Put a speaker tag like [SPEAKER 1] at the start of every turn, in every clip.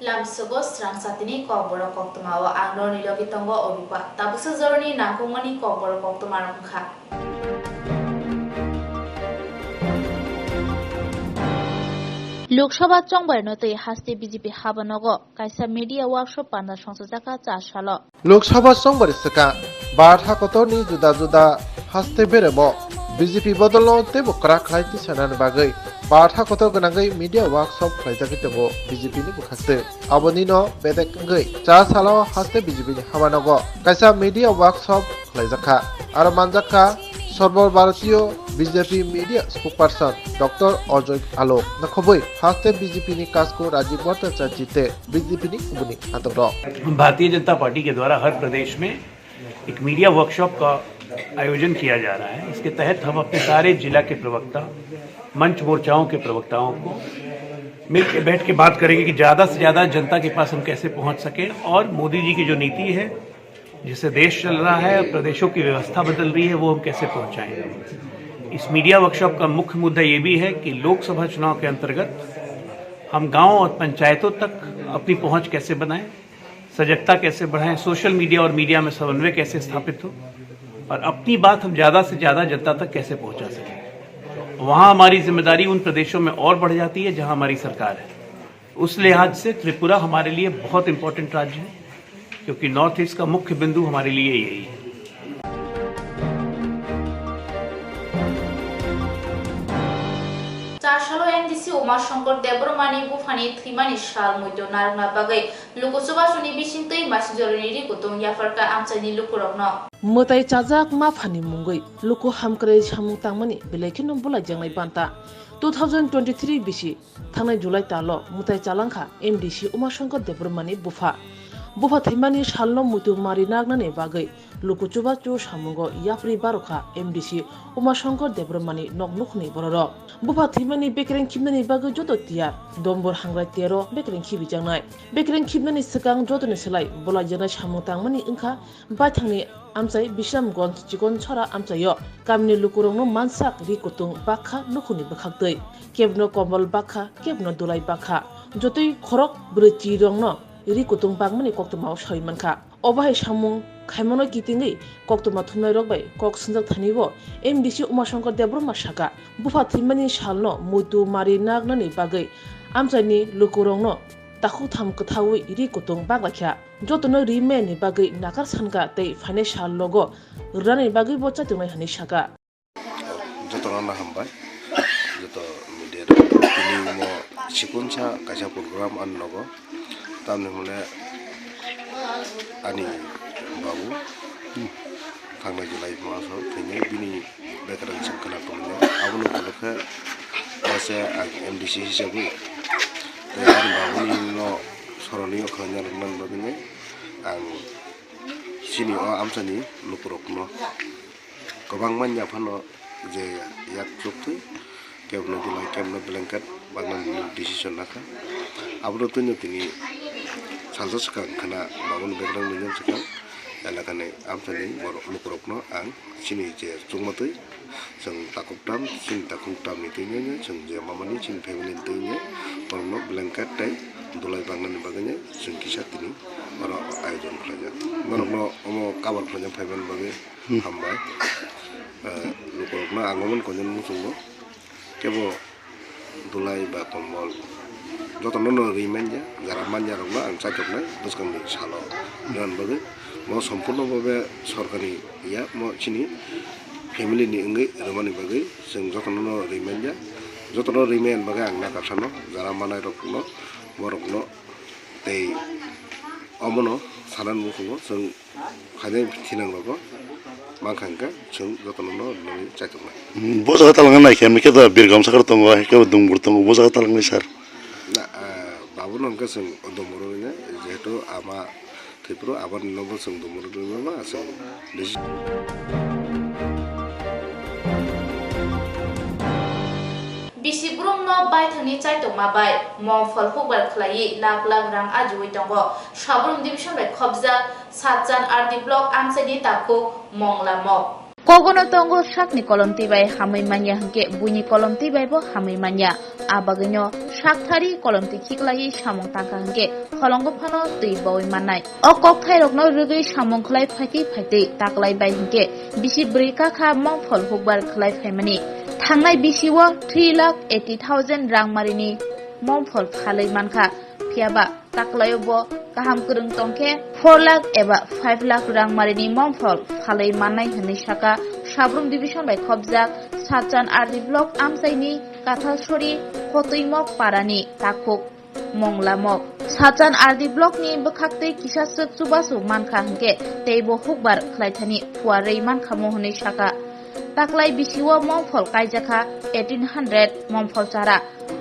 [SPEAKER 1] Lamsugo Swrangchati Kokborok Koktwma o Anglo Nilogitongo Orupa Tabusa Zorni Nangkumani Kokborok Koktwma Rungkha
[SPEAKER 2] Lok Sabha चंबरनोतै हास्ते BJP हाबनगो कायसा media workshop पाना संसदका चाशालो
[SPEAKER 3] लोकसभा चंबरसका बारहा कतरनि जुदा जुदा हास्ते बेरेमो बीजेपी बदलनो तेबो क्रा खालायति सानानि बागै बारहा कतर गनांगै मीडिया वर्कशॉप खालायजाखि दंगो बीजेपी नि बुखासे अबनिनो बेदेकंगै चा सालो हास्ते बीजेपी नि हाबनगो कायसा मीडिया वर्कशॉप खालायजाखा आरो मानजाखा सर्वभारतीय BJP media spokesperson doctor Ajay Alok नखबै हास्ते बीजेपी नि कासको राजीव भट्टाचार्य जीते बीजेपी नि कुबुनी हातरो
[SPEAKER 4] भारतीय जनता पार्टी के द्वारा हर प्रदेश में एक मीडिया वर्कशॉप का आयोजन किया जा रहा है। इसके तहत हम अपने सारे जिला के प्रवक्ता मंच मोर्चाओं के प्रवक्ताओं को मिलकर बैठ के बात करेंगे कि ज़्यादा से ज़्यादा जनता के पास हम कैसे पहुंच सकें और मोदी जी की जो नीति है जिससे देश चल रहा है प्रदेशों की व्यवस्था बदल रही है वो हम कैसे पहुंचाएं। इस मीडिया वर्कशॉप का मुख्य मुद्दा ये भी है कि लोकसभा चुनाव के अंतर्गत हम गांव और पंचायतों तक अपनी पहुंच कैसे बनाएं, सजगता कैसे बढ़ाएं, सोशल मीडिया और मीडिया में समन्वय कैसे स्थापित हो और अपनी बात हम ज़्यादा से ज़्यादा जनता तक कैसे पहुंचा सकें। वहाँ हमारी जिम्मेदारी उन प्रदेशों में और बढ़ जाती है जहाँ हमारी सरकार है। उस लिहाज से त्रिपुरा हमारे लिए बहुत इंपॉर्टेंट राज्य है क्योंकि नॉर्थ ईस्ट का मुख्य बिंदु हमारे लिए यही है।
[SPEAKER 1] चारशालो एमडीसी उमा शंकर देबरमानी बुफानी थ्रिमानी साल मुइतो नारंगना बागै लोकसभा सुनि बिसिंतै मासिजरनि रिकुतुं याफरका आमचानि लुकुरकनो
[SPEAKER 5] मोताई चाजाक मा फानी मुंगै लुकु हामक्रे सामुं तांमानि बिलाइखिनो बुलाय जंनाय बान्ता 2023 बिसि थांनाय जुलाइ तालो मोताई चालांखा एमडीसी उमा शंकर देबरमानी बुफा थैमानि सालनो मुइतो मारि नागनाने बागै लुकुचुबा चु सामुंगो याफ्रि बारखा एमडीसी उमा शंकर देबरमानी नगनुखनि बरर बुफा थैमानि बेकरें खिबनानि बागै जतो तियार दम्बर हांग्राय तेरो बेकरें खिबिजांनाय बेकरें खिबनानि सिगां जतोनि सोलाय बलायजनाय सामुं तांमानि ओंखा बाथांनि आमचाय बिश्रामगंज चिकन छरा आमचायो गामिनि लुकुरंनो मानसाक रिकुतुं बाखा नुखुनि बखाक्तै केबनो कमल बाखा केबनो दुलाय बाखा जतै खरक ब्रैथि रंनो रिकुतुं बागमानि कोक्तमा सयमानखा अबाहाय सामुं खायमनो कितिंगै कोक्तमा थुमनाय रगबाय कक सुंजाक थानिबो एमडीसी उमाशंकर देबरमा साका बुफा थैमानि सालनो मुइतु मारि नागनानि बागै आमचायनि लुकुरंनो ताखु थाम कथावै रिकुतुं बागलाख्या जतनो रिमेनि बागै नाकार सानगा तै फाइनान्सियल लोगो रानि बागै बच्चा तंनाय हनि साका
[SPEAKER 6] जतनो ना हमबाय जत मीडिया तिनि मो सिकुनसा कासा प्रोग्राम अन लोगो तामने मने आनी बाबू थांनाय जुलाइ मासाव थैनाय बिनि बेकरां संखना तंनो आबुनो गलखा आसे एमडीसी हिसाबै आं बाबुनि न सरनियो खालामनो नांगौनो आं सिनि आमसानि लुकुरकनो गोबां मानसिफोरनो जे याक चुक्ति केबनो दुलाय केबनो ब्लेंकेट बागनानि डिसिजन नाखा आबुनो तन्य तिनि सानजा सिगां खाना बाबुनि बेकग्राउन्ड निजों सिगां एलाकानि आमसानि लुकुरकनो आं सिनि जे चुंमतै जों ताकुकटाम सिन ताकुकटामनि तैनो जों जे मामानि सिन फेमिलिनि तैनो परनो ब्लेंकेट टाइ दुलाय बागनानि बागैनो जों किसा तिनि अरो आयोजन खालामजा मरनो अमो काबार खालामजा फाइबान बागै हामबाय लुकुरकनो आंगमन कोजन मुसुंगो केबो दुलाय बा कम्बल जतनो न रिमाइन्जा जारा मानजा रंनो आं चाइथकनाय बुसकांनि सालो नन बागै मो सम्पूर्ण भाबे सरकारि या मो चिनि फेमिली नि अंगै रमानि बागै जों जतनो रिमाइन्जा जतनो रिमाइन बागै आं नागारसानो जारा मानाय रकनो बरकनो तै अमनो सानान मुखुंगो जों खायनाय थिनांगो माखांका जों जतनो ननि चाइथकनाय
[SPEAKER 7] बजागा तालांगा नायखेम केदा बिरगाम साखर तंगो केबो दुंबुर तंगो बजागा तालांनि सार
[SPEAKER 6] ना बाबु ननका जों दमरनो जेहेतु आमा थैप्रो आबाद नबो जों दमरनो मा जों
[SPEAKER 1] बिसिब्रुम न बायथानि चाइतमा बाय मफल हुबार खलायि लाख लाख रां आजुइ दंगो साब्रुम डिविजन बाय खबजा 7 आरडी ब्लक आमसानि ताखु मंगला मक
[SPEAKER 2] Kogono tongo shakni kolom tibai hamai manya hangke buini kolom tibai bo hamai manya abagino shakthari kolom ti khiklai samong tangka hangke kholongo phano tui boi manai o kokthai rokno rugui samong khlai phaiti taklai bai hangke bisi brika kha mong phol hukbar khlai phaimani thangnai bisiwo 3,80,000 rang marini mong phol phalai mankha phiaba taklayo bo kaham kurung tongke 4 lakh eba 5 lakh rang marini mong phol phalai manai hini saka Sabrum division by Khobjak Sachan RD block Amsaini Kathalsori Koktwma Parani Takuk Monglamok Sachan RD block ni bekhakte kisasuk subasu mankha hangke teibo hukbar khlaithani puarei mankha mohoni saka taklai bisiwo mongphol kaijaka 1800 mongphol chara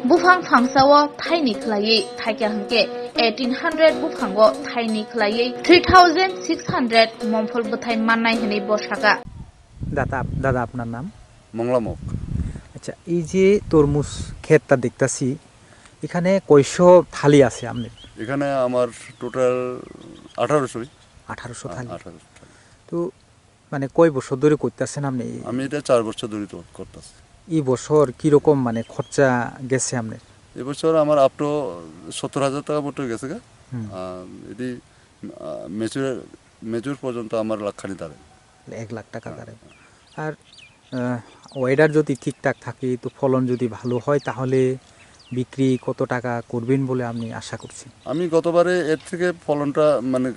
[SPEAKER 2] bufang phangsawo thaini khlai thaikya hangke 1800 bufango thaini khlai 3600 mongphol buthai mannai hini bosaka
[SPEAKER 8] দাদা আপনার নাম
[SPEAKER 6] মংলামক।
[SPEAKER 8] আচ্ছা এই যে তরমুজ ক্ষেতটা দেখতাছি এখানে কয়শো থালি আছে আপনার
[SPEAKER 6] এখানে আমার টোটাল
[SPEAKER 8] 1800 থালি তো মানে কয় বছর ধরে করতেছেন আপনি
[SPEAKER 6] আমি এটা 4 বছর ধরে করতেছি
[SPEAKER 8] এই বছর কি রকম মানে খরচা গেছে আপনার
[SPEAKER 6] এই বছর আমার আপ টু 70,000 টাকা মতো গেছে গা এটি মেচুর পর্যন্ত আমার লাখখানি দাঁড়ায়
[SPEAKER 8] 1 লাখ টাকা দাঁড়ায় আর ওয়েদার যদি ঠিকঠাক থাকে তো ফলন যদি ভালো হয় তাহলে বিক্রি কত টাকা করবেন বলে আমি আশা করছি
[SPEAKER 6] আমি গতবারে এর থেকে ফলনটা মানে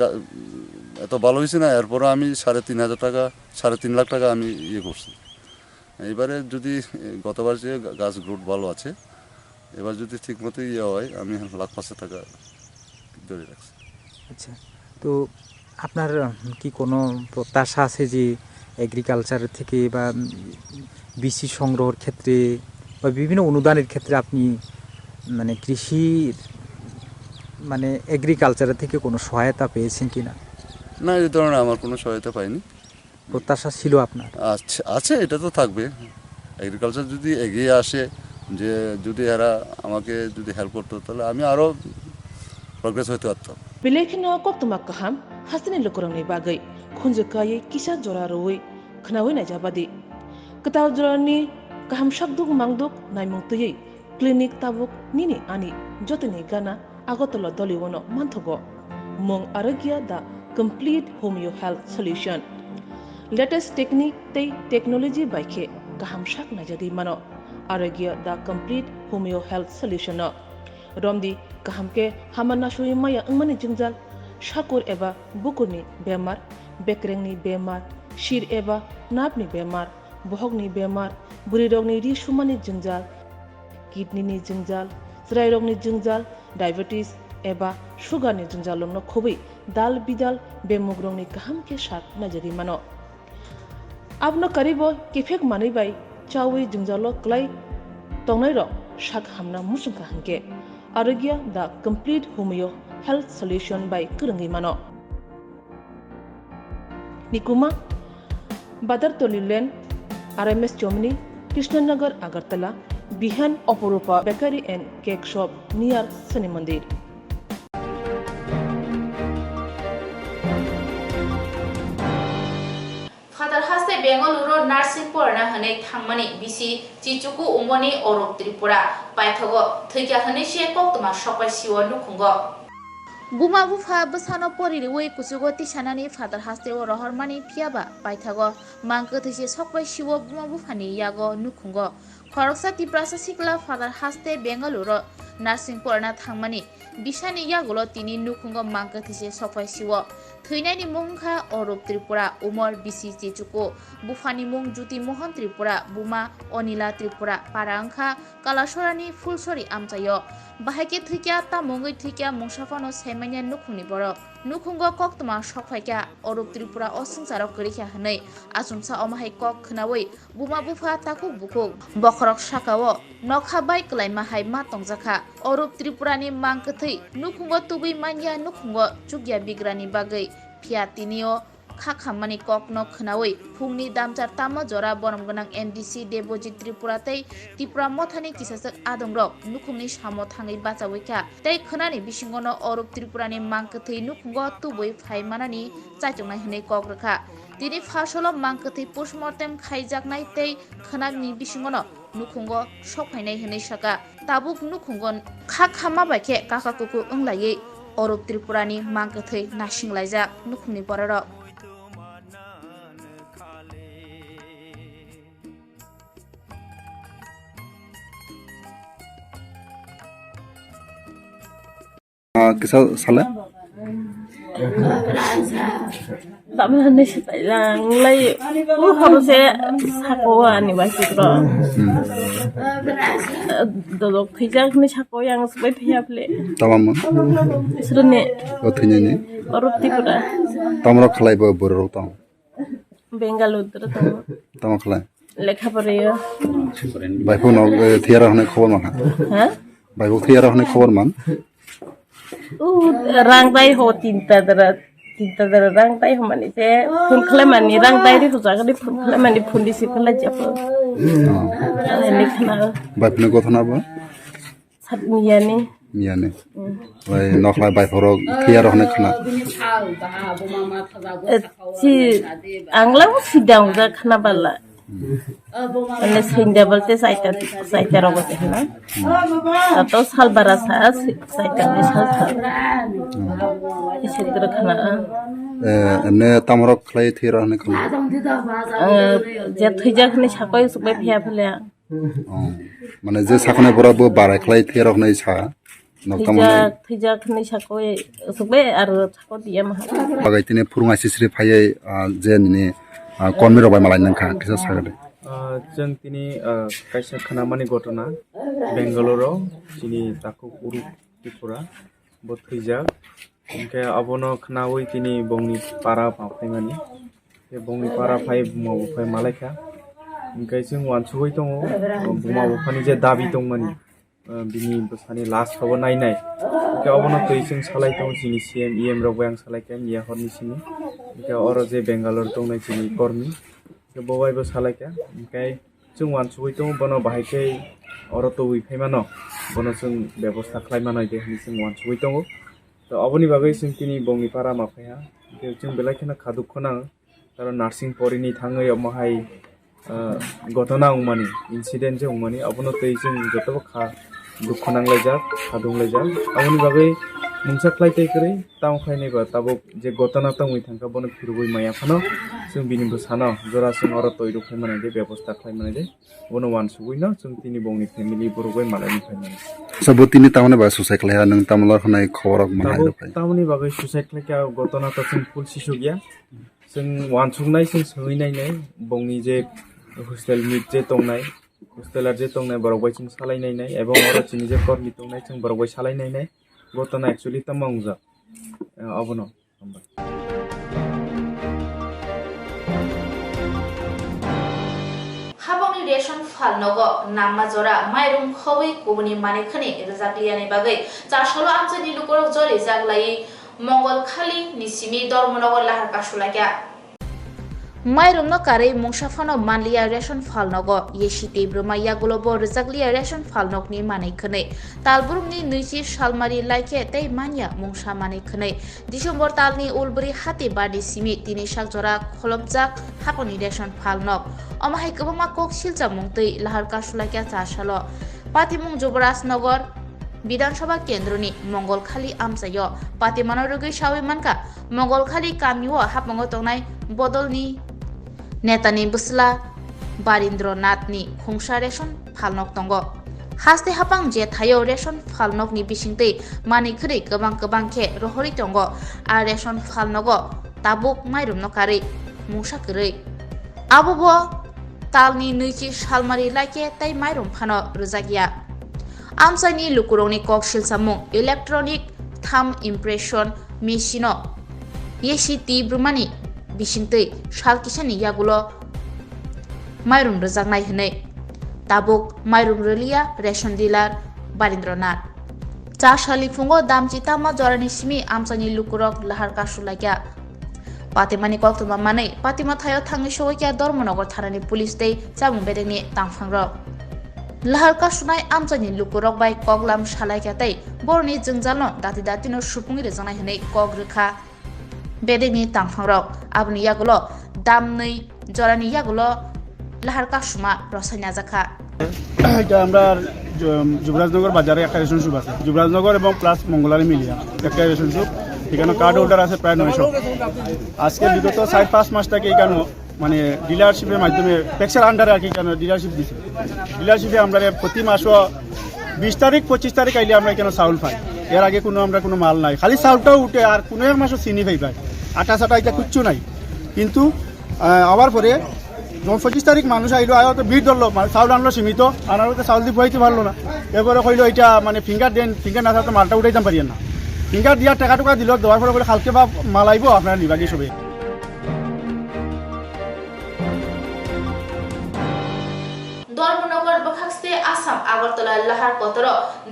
[SPEAKER 6] এত ভালো হয়েছে না এরপর আমি 3,500 টাকা 3.5 লাখ টাকা আমি ইয়ে করছি এবারে যদি গতবার যে গাছ গ্রোথ ভালো আছে এবার যদি ঠিকমতো ইয়ে হয় আমি 1,05,000 টাকা ধরে রাখছি
[SPEAKER 8] আচ্ছা তো আপনার কি কোনো প্রত্যাশা আছে যে এগ্রিকালচার থেকে বা বীজ সংগ্রহের ক্ষেত্রে বা বিভিন্ন অনুদানের ক্ষেত্রে আপনি মানে কৃষির মানে এগ্রিকালচার থেকে কোনো সহায়তা পেয়েছেন কিনা
[SPEAKER 6] না এই ধরনের আমার কোনো সহায়তা পাইনি
[SPEAKER 8] প্রত্যাশা ছিল আপনার
[SPEAKER 6] আচ্ছা আছে এটা তো থাকবে এগ্রিকালচার যদি এগিয়ে আসে যে যদি এরা আমাকে যদি হেল্প করতো তাহলে আমি আরো প্রগ্রেস হতে পারতাম
[SPEAKER 5] Bilekhino Koktwma kaham hasini lukurangni bagai khunjukai kisa jora roi khnawi na jabadi ketaw jorani kaham shakduk mangduk naimung tuyei clinic tabuk nini ani jotini gana agotolo doliwono manthogo mong arogya da complete homeo health solution latest technique tei technology baikhe kaham shak na jadi mano arogya da complete homeo health solution no Romdi kahamke hamana shui maya angmani jingjal shakur eba bukurni bemar bekrengni bemar shir eba napni bemar bohogni bemar burirogni ri shumani jingjal kidney ni jingjal srairogni jingjal diabetes eba sugar ni jingjal no khobi dal bidal bemugrongni kahamke shak najari mano abno karibo kifek mani bai chawi jingjalo klai tongnai ro shak hamna musung kahamke Arogya the complete homeo health solution by Kurangi Mano. Nikuma Badar Tolilen RMS Germany Krishnanagar Agartala Bihan Oporupa Bakery and Cake Shop near Sani Mandir.
[SPEAKER 1] Father Haste Bengaluru nursing porna hane thangmani bisi chichuku umoni orop Tripura paithago thikya hane she Koktwma sopai siwo nukhungo Buma bufa basano poriri wei kusugo tisanani Father Haste o rohormani phiaba paithago mangko thise sopai siwo buma bufani yago nukhungo khoroksa tiprasa sikla Father Haste Bengaluru nursing porna thangmani bisani yagulo tini nukhungo mangko thise sopai siwo Thuinani mungkha orop Tripura umor bisi chichuku bufani mung juti mohan Tripura buma onila Tripura parangkha kalasorani fulsori amchayo bahake thikya ta mongoi thikya mungsafano semanya nukhungni boro nukhungo Koktwma sokhaikya orop Tripura osungsaro korikha hanai asumsa omahai kok khnawi buma bufa takuk bukuk bokhorok sakao nokha bai klaima hai ma tongjaka orop Tripurani mangkthei nukhungo tubui manya nukhungo chugya bigrani bagai Piatinio Kakhamani Kokno Khnawi Pungni Damchar Tama Jora Bonamganang NDC Debojit Tripuratai Tipura Mothani Kisasak Adongrok Nukhungni Samo Thangai Bachawika Tei Khanani Bisingono Orop Tripurani Mangkathei Nukhungo Tubui Phaimanani Chaichongnai Hne Kokrakha
[SPEAKER 2] Dini fasolo mangkati postmortem khaijaknai tei khonakni bisingono nukhungo sokhainai hinai saka tabuk nukhungon khama baike kakakuku onglaye Orop Tripurani mangkathai nasinglajak nukhungni borok
[SPEAKER 7] Kisah salah?
[SPEAKER 9] Tapi hanya setelah mulai, harusnya sakoa nih masih bro. Dodok hijau nih sako yang sebaik hiaple.
[SPEAKER 7] Tamam mı?
[SPEAKER 9] Serene.
[SPEAKER 7] O tanya
[SPEAKER 9] Orop Tripura.
[SPEAKER 7] Tamrak kalai bawa tam.
[SPEAKER 9] Bengaluru tuh.
[SPEAKER 7] Tamrak kalai.
[SPEAKER 9] Lekha pariya.
[SPEAKER 7] Baikku nak tiara hanya kawan mana?
[SPEAKER 9] Hah?
[SPEAKER 7] Baikku tiara hanya kawan mana?
[SPEAKER 9] Rang tay ho tinta dara rang tay ho mani se phun khle mani rang tay ri huja gadi phun khle mani phun di si khala jap ani khana
[SPEAKER 7] Baikku nak kau ba?
[SPEAKER 9] sat miyani
[SPEAKER 7] Miyane. Baik nak lah baik orang tiara hanya kena.
[SPEAKER 9] si anglang sidang ja khana bala ane sinda bolte saita rogote na atau sal barasa saita ni sal isidra khana
[SPEAKER 7] Emne tamrak kalai tiara hanya kena.
[SPEAKER 9] je thijak ni sakoi subai phia phale
[SPEAKER 7] Mana je sakone pura bu barai kalai tiara hanya isa. Nak taman.
[SPEAKER 9] thijak ni sakoi subai ar sakoi dia mah
[SPEAKER 7] Bagai tini purung asisri payai je ni konmi robai malai nangka kisah sagade.
[SPEAKER 10] जों दिनै कायसा खानामानि घटना बेंगालुराव दिनै ताकु उरु त्रिपुरा बथैजाक ओमफ्राय आबनो खानावै दिनै बंनि पारा माफायमानि बे बंनि पारा फाय बुमा बुफाय मालायखा ओमफ्राय जों वानसुबै दङ बुमा बुफानि जे दाबि दंमानि बिनि बसानि लास्ट खाव नायनाय ओमफ्राय आबनो तै जों सालाय दं दिनै सीएम ईएम रावबो आं सालायखाय मिया हरनिसिनि ओमफ्राय अर जे बेंगालुर दंनाय दिनै कर्मी बबाइबो सालायका ओमफ्राय जों वानसुबै दं बनो बाहायखै अर तो उइफायमानो बनो जों बेबस्था खालायमानाय दे जों वानसुबै दङ तो अबनि बागै जों दिनै बंनि पारा माफाया जों बेलायखिना खादुखौ नाङो आरो नार्सिं परिनि थाङै माहाय घटना उमानि इन्सिडेन्ट जों उमानि अबनो तै जों जतबो खा दुखु नांलायजाक खादुंलायजाक अबनि बागै मुंसा खालायथाय करै ताव खायनायबा ताबो जे घटना तावै थांका बनो फिरबै माया फानो जों बिनिबो सानो जरा जों अर तय रुखाय माने दे बेबस्था खालायमाने दे बनो वानसुबैनो जों तिनि बंनि फेमिलि बरगै मालायनिफ्राय माने
[SPEAKER 7] Sabutini tamane ba suicide kalaya nang tamlar hanai khawarak manai rupai.
[SPEAKER 10] तावनि बागै सुसाइड खालायका घटना त जों फुल सिसु गया जों वानसुनाय जों सोहैनाय बंनि जे हस्टेल मिट जे दंनाय हस्टेलार जे दंनाय बरगै जों सालायनाय एबं अर चिनि जे कर्मी दंनाय जों बरगै सालायनाय घटना actually तमांजा अबनो
[SPEAKER 1] habangni ration fal nogo namma jora mairum khawi kubuni mane khani rejakliani bagai chasholo amchani lukorok jori jaglai mongol khali nisimi dormonogo lahar kasulakya Mairum no kare mungsafano manliya ration fal nogo yeshite brumaya golobo rejakliya ration fal nokni manai khane talburumni nuisi salmari laike tei manya mungsa manai khane December talni ulburi hati badi simi tini sakjora kholomjak haponi ration fal nok amahai kobama kok silja mungtei lahar kasulakya chasalo patimung jubraj nagar বিধানসভা কেন্দ্রনি মঙ্গলখালি আমসায় পাতিমানো রুগৈ সাউই মানকা মঙ্গলখালি কামিও হাপমঙ্গ তংনাই বদলনি নেতানি বুসলা বারিন্দ্রনাথনি খুংসা ration ফালনক তঙ্গ হাস্তে হাপাং যে thio ration ফালনকনি বিসিংতৈ মানিখরি গোबां गोबां खे रहरि तंग आ ration फालनग Tabuk माइरुम नकारै मुसा करै आबोबो तालनि नैथि सालमारि लाइके तै माइरुम फानो रोजागिया Amsani lukuroni koksil samung electronic thumb impression machine yeshiti brumani bisintei salkisani yagulo mairum rejaknai hinai tabuk mairum relia ration dealer Barindranath cha sali fungo damchi tama jorani simi amsani lukurok lahar kasulakya patimani Koktwma manai patima thayo thangi sogokya dormonogar thanani police tei chamung bedengni tangphangrok lahar kasunai amchani lukurok bai koglam salaikyatai borni jengjalno dati datino supungi rejanai hinai kogrikha bedegni tangphangrok abni yagulo
[SPEAKER 2] দামनै জরানি ইয়াগুলো লাহার কাসুমা রসায়না জাখা
[SPEAKER 11] এটা আমরা যুবরাজনগর বাজারে একটা রেশনশিপ আছে যুবরাজনগর এবং plus মঙ্গলারি মিলিয়া একটা রেশনশিপ এখানে card holder আছে প্রায় 900 আজকে বিগত 4-5 মাস থেকে এখানে মানে ডিলারশিপের মাধ্যমে ট্যাক্সের আন্ডারে আর কি কেন ডিলারশিপ দিচ্ছে ডিলারশিপে আমরা প্রতি মাসও 20 তারিখ 25 তারিখ আইলে আমরা এখানে চাউল পাই এর আগে আমরা কোনো মাল নাই খালি চাউলটাও উঠে আর কোনো এক মাসও চিনি পাই আটা চাটা এটা কিচ্ছু নাই কিন্তু আবার পরে যখন 25 তারিখ মানুষ আইলো তো ভিড় ধরলো চাউল আনলো সীমিত আনার মধ্যে চাউল দিয়ে বইতে পারলো না এরপরে কইলো এটা মানে ফিঙ্গার দেন ফিঙ্গার না থাকলে মালটা উঠাইতাম পারি না ফিঙ্গার দিয়ার টাকা টুকা দিল দেওয়ার পরে বলে কালকে বা মাল আইব আপনারা নিবাগি সবে
[SPEAKER 1] ধর্মনগর বখাকস্তে আসাম আগরতলা লাহার কতর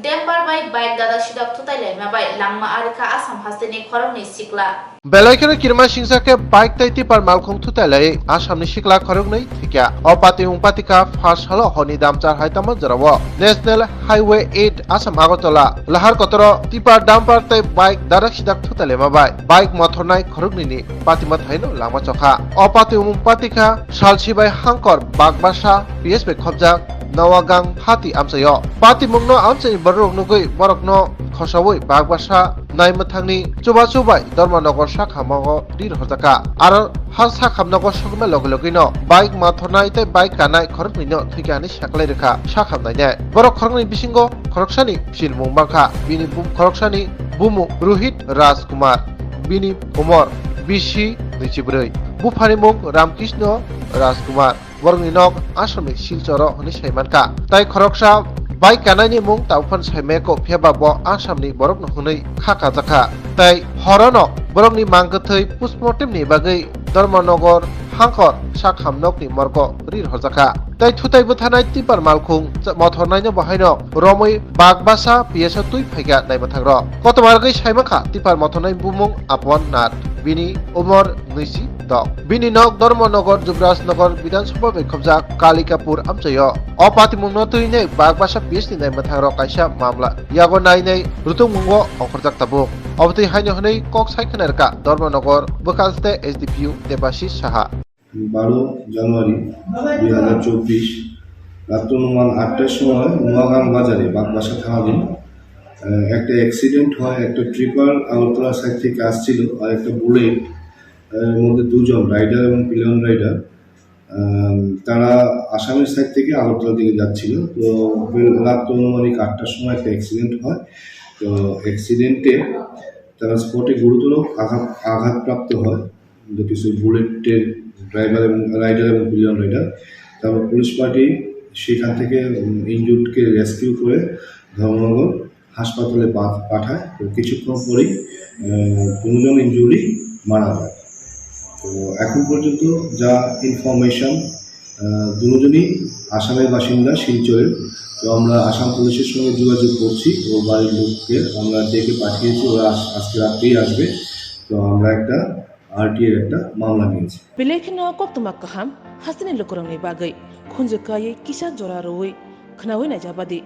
[SPEAKER 1] দেমবার বাইক দাদা সিদাক থুতাইলাই মাবাই লাংমা আরিকা আসাম হাস্তেনি খরংনি সিকলা
[SPEAKER 3] বেলাইখানে কিরমা সিংসাকে বাইক তাইতি পার মালখং থুতাইলাই আসামনি সিকলা খরংनै থিকা অপাতি উংপাতিকা ফার্স্ট হলো হনি দামচার হাইতাম জরাব ন্যাশনাল হাইওয়ে 8 আসাম আগরতলা লাহার কতর টিপার ডাম্পার তাই বাইক দাদা সিদাক থুতাইলাই মাবাই বাইক মথরনাই খরংনি পাতিমা থাইনো লামা চখা অপাতি উংপাতিকা সালসিবাই হাংকর বাগবাসা পিএসবে খবজাক Nawagang hati amsayo pati mungno amsai barok nugui borokno khosawui bagbasa naimathangni chubai Dharmanagor sakhamogo dir hojaka aro har sakhamnago sogme logino bike mathonai tei bike kanai khoroknino thikani saklai rekha sakhamnai ne borok khorokni bisingo khoroksani silmung bangkha bini khoroksani bumu Rohit Rajkumar bini umor bishi nichibroi bufani mung Ramkrishna Rajkumar borokni nok asami silchoro honi saimanka tai khoroksa bike kanai mung taufan saimeko phebabo asamni borokno hunai khaka jaka tai horono borokni mangkathai postmortem ni bagai Dharmanagor hangkor sakhamnokni morgo rir hojaka tai thutai buthanai tipar malkhung mothornaino bahaino romoi bagbasa piesa tui phaiga naimathangro kotmargai saimakha tipar mothornai bumung apon nat bini umor nisi dok bini nok Dharmanagor Jubrajnagar Bidansabha bekhobjak Kalikapur amchayo opati mungno tuine bagbasa piesni naimathangro kaisa mamla yago nainai rutummungo ongkhorjak tabuk obti haino honei kok saikhanerka Dharmanagor Bokhaste SDPU Debashis Saha
[SPEAKER 6] 12 জানুয়ারি 2024 রাত অনুমান 8টার সময় নোয়াগাং বাজারে বাগবাসা থানাধীন একটা accident হয় একটা tipper Agartala side থেকে আসছিল আর একটা বুলেট মধ্যে দুজন রাইডার এবং পিলিয়ন রাইডার তারা আসামের সাইড থেকে আগরতলা দিকে যাচ্ছিল তো রাত অনুমানিক 8টার সময় একটা অ্যাক্সিডেন্ট হয় তো অ্যাক্সিডেন্টে তারা স্পটে গুরুতর আঘাতপ্রাপ্ত হয় দুটি বুলেটের ড্রাইভার এবং রাইডার এবং পিলিয়ন রাইডার তারপর পুলিশ পার্টি সেখান থেকে ইনজুর্ডকে রেস্কিউ করে ধর্মনগর হাসপাতালে পাঠায় তো কিছুক্ষণ পরেই দুজন ইনজুরি মারা যায় তো এখন পর্যন্ত যা ইনফরমেশন দুজনই আসামের বাসিন্দা শিলচরের তো আমরা আসাম পুলিশের সঙ্গে যোগাযোগ করছি ও বাড়ির লোককে আমরা ডেকে পাঠিয়েছি ওরা আজকে রাত্রেই আসবে তো আমরা একটা RTR একটা মামলা নিয়েছি
[SPEAKER 5] Belekino Koktwma kaham hasini lokorongni bagai khunjukai kisa joraroi khnawi na jabadi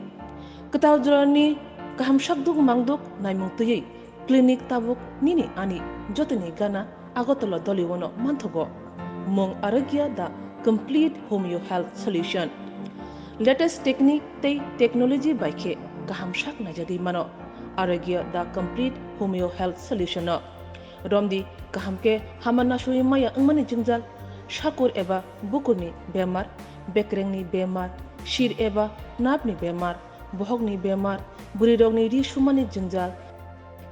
[SPEAKER 5] ketaw jorani kaham shakduk mangduk naimungtui clinic tabuk nini ani jotini gana agotolo doliwono manthogo mong arogya da complete homeo health solution latest technique tei technology baikhe kaham shak na jadi mano arogya da complete homeo health solution no Romdi kahamke hamana shui maya angmani jingjal shakur eba bukurni bemar bekrengni bemar shir eba napni bemar bohogni bemar burirogni ri shumani jingjal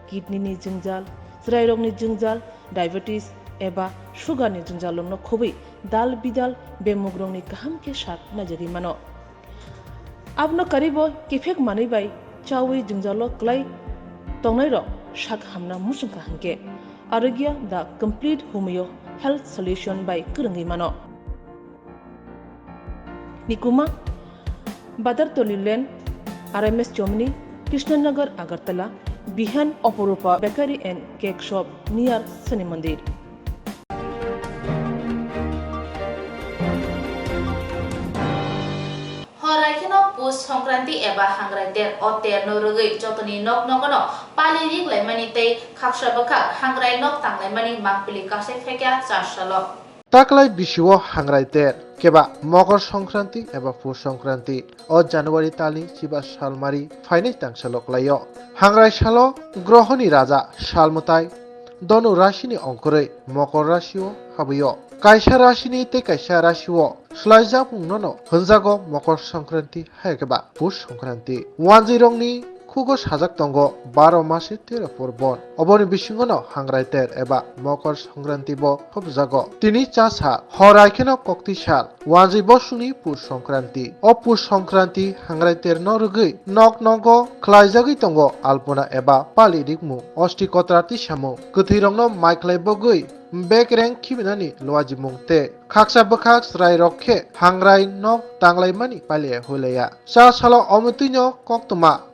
[SPEAKER 5] kidney ni jingjal srairogni jingjal diabetes eba sugar ni jingjal lomno khobai dal bidal bemugrongni kahamke shak najari mano abno karibo kifek mani bai chawi jingjalo klai tongnai ro shak hamna musungka hangke Arogya the complete homeo health solution by Kurangi Mano. Nikuma Badar Tolilen RMS Germany Krishnanagar Agartala Bihan Oporupa Bakery and Cake Shop near Sani Mandir.
[SPEAKER 1] Pus Songkranti eba hangraiter oter norogei jotoni nok nokono palirik laimani tei khaksha bakak hangrai nok tanglai mani makpili kase fekya chashalo
[SPEAKER 3] Taklai bisiwo hangraiter keba Mokor Sankranti eba Pus Sankranti o January tali chiba salmari fainai tangsalok hangrai salo grohoni raja salmutai donu rashini onkorei Mokor rashio habuyo kaisa rashini te kaisa rashio slaijapung nono hunjago Mokor Sankranti haikeba Pus Sankranti wanjirongni Kugo sajak tongo 12 mase 13 porbon oboni bisingono hangraiter eba Mokor Sankranti bo hobjago tini chasa horaikeno koktishal wanji bosuni Pus Sankranti o Pus Sankranti hangraiter no rugui nok nogo khlaijagui tongo alpona eba pali rikmu osti kotrati samu kuthirongno maiklai bogui bekreng khibinani loajimung te khaksa bakhak srai rokhe hangrai nok tanglaimani pale huleya sa salo omutinyo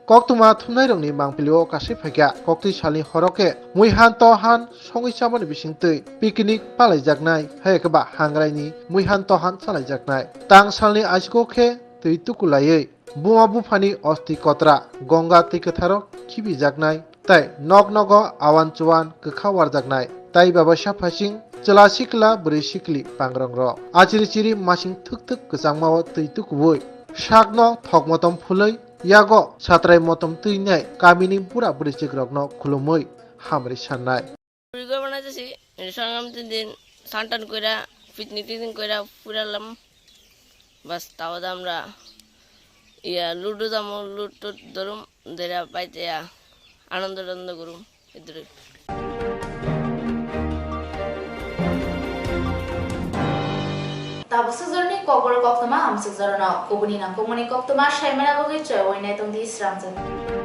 [SPEAKER 3] Koktwma thumnairongni mangpilio kasi phakya kokti salni horoke muihan tohan songisamani bisingtui picnic palaijaknai haikaba hangraini muihan tohan salaijaknai tang salni aisiko khe tui tukulaiei buma bufani osti kotra gonga tikatharo khibijaknai tai nok nogo awan chuan kha warjaknai tai baba saphasing chela sikla buri sikli pangrongro achiri chiri masing thuk kjangmao tui tukubui sakno thokmotom phulei yago satrai motom tuinai kamini pura burichik rokno khulumui hamri sannai
[SPEAKER 12] video বানাইতেছি সংক্রান্তি দিন suntan কইরা picnic টিকনিক কইরা পুরালাম বাস তাও আমরা ludo যাবো ludo ধরুম ধরা পাইতে আনন্দ করুম এদের
[SPEAKER 1] Tabusuzurni Kokborok Koktwma hamsukzorno kubuni na kumuni Koktwma shaimena bogi choy oinai tongdi Swrangchati